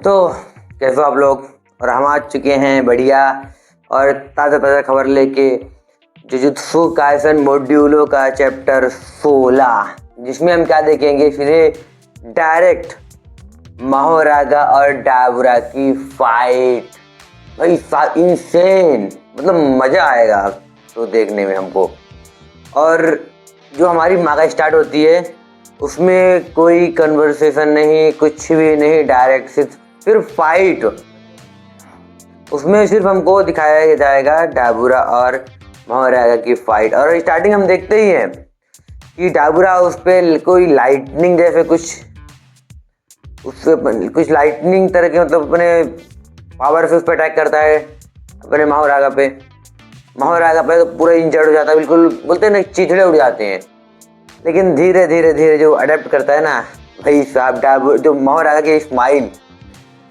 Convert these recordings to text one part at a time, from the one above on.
तो कैसे हो आप लोग। और हम आ चुके हैं बढ़िया और ताज़ा खबर लेके जुजुत्सु काइसन मॉड्यूलो का चैप्टर 16, जिसमें हम क्या देखेंगे फिर डायरेक्ट माहोरागा और डाबुरा की फाइट। भाई इंसेन, मतलब मज़ा आएगा तो देखने में हमको। और जो हमारी मागा स्टार्ट होती है उसमें कोई कन्वर्सेशन नहीं, कुछ भी नहीं, डायरेक्ट सिर्फ फाइट। उसमें सिर्फ हमको दिखाया जाएगा डाबुरा और माहोरागा की फाइट। और स्टार्टिंग हम देखते ही हैं कि डाबुरा उस पर कोई लाइटनिंग जैसे कुछ लाइटनिंग तरह के, मतलब अपने पावर से उस पर अटैक करता है, अपने माहोरागा पे तो पूरा इंजर्ड हो जाता है, बिल्कुल बोलते हैं ना चीथड़े उड़ जाते हैं। लेकिन धीरे धीरे जो अडेप्ट करता है ना भाई साहब, जो माहोरागा की स्माइल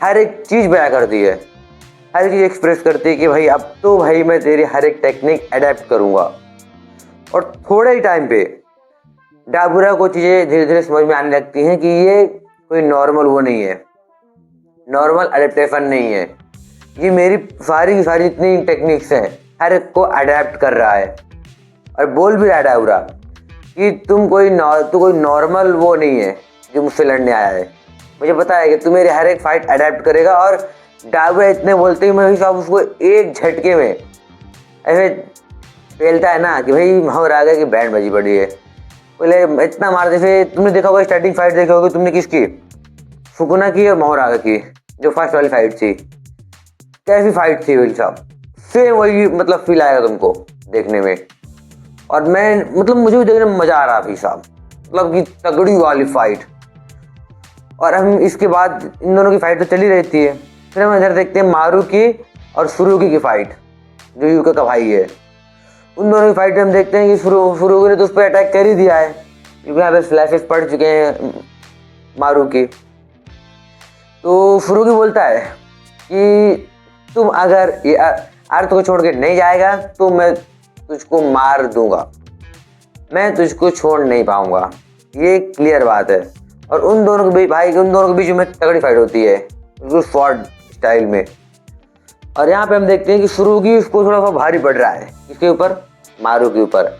हर एक चीज़ बयां करती है, हर एक चीज़ एक्सप्रेस करती है कि भाई अब तो भाई मैं तेरी हर एक टेक्निक अडेप्ट करूँगा। और थोड़े ही टाइम पे डाबुरा को चीज़ें धीरे धीरे समझ में आने लगती हैं कि ये कोई नॉर्मल वो नहीं है, नॉर्मल अडेप्टेशन नहीं है, ये मेरी सारी जितनी टेक्निक्स हैं हर एक को अडेप्ट कर रहा है। और बोल भी रहा है डाबुरा कि तू कोई नॉर्मल वो नहीं है जो मुझसे लड़ने आया है, मुझे पता है कि तू मेरी हर एक फाइट अडेप्ट करेगा। और डाबुरा इतने बोलते ही मैं साहब उसको एक झटके में ऐसे फैलता है ना कि भाई माहोरागा की बैंड बजी पड़ी है। बोले इतना मार, जैसे तुमने देखा होगा स्टार्टिंग फाइट देखी होगी तुमने किसकी, सुकुना की और माहोरागा की, जो फर्स्ट वाली फाइट थी, कैसी फाइट थी भाई साहब, सेम वही मतलब फील आएगा तुमको देखने में। और मुझे भी देखने में मज़ा आ रहा भाई साहब, मतलब कि तगड़ी वाली फाइट। और हम इसके बाद इन दोनों की फाइट तो चली रहती है, फिर हम इधर देखते हैं मारू की और सुरुकी की फाइट, जो युका का भाई है। उन दोनों की फाइट हम देखते हैं कि सुरुकी ने तो उस पर अटैक कर ही दिया है, क्योंकि यहाँ पे फ्लैशेस पड़ चुके हैं मारू की। तो सुरुकी बोलता है कि तुम अगर ये अर्थ को छोड़ के नहीं जाएगा तो मैं तुझको मार दूंगा, मैं तुझको छोड़ नहीं पाऊंगा, ये क्लियर बात है। और उन दोनों के बीच में तगड़ी फाइट होती है, बिल्कुल स्वॉर्ड स्टाइल में। और यहाँ पे हम देखते हैं कि सुरुकी उसको थोड़ा सा भारी पड़ रहा है, इसके ऊपर, मारू के ऊपर।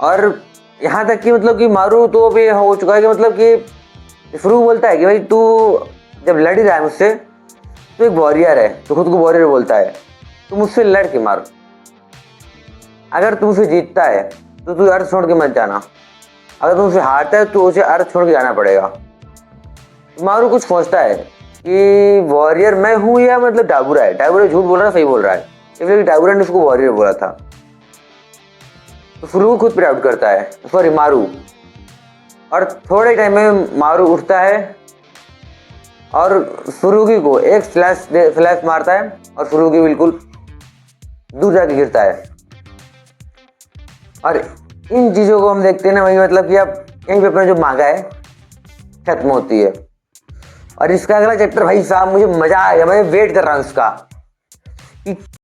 और यहाँ तक कि मतलब कि मारू तो अभी हो चुका है कि मतलब कि सुरुकी बोलता है कि भाई तू जब लड़ ही रहा है मुझसे तो एक वॉरियर है, तो खुद को वॉरियर बोलता है, तू मुझसे लड़ के मार, अगर तू उसे जीतता है तो तू अर्थ छोड़ के मत जाना, अगर तू उसे हारता है तो उसे अर्थ छोड़ के जाना पड़ेगा। तो मारू कुछ सोचता है कि वॉरियर मैं हूँ या मतलब डाबुरा है, डाबुरा झूठ बोल रहा है सही बोल रहा है, इसलिए डाबुरा ने उसको वॉरियर बोला था। तो सुरुकी खुद पे डाउट करता है, सॉरी मारू। और थोड़े टाइम में मारू उठता है और सुरुकी को एक फ्लैश मारता है और सुरुकी बिल्कुल दूर जाके गिरता है। और इन चीज़ों को हम देखते हैं ना, वही मतलब कि अब यहीं पे अपना जो मांगा है खत्म होती है। और इसका अगला चैप्टर भाई साहब मुझे मज़ा आ गया, मैं वेट कर रहा हूँ इसका।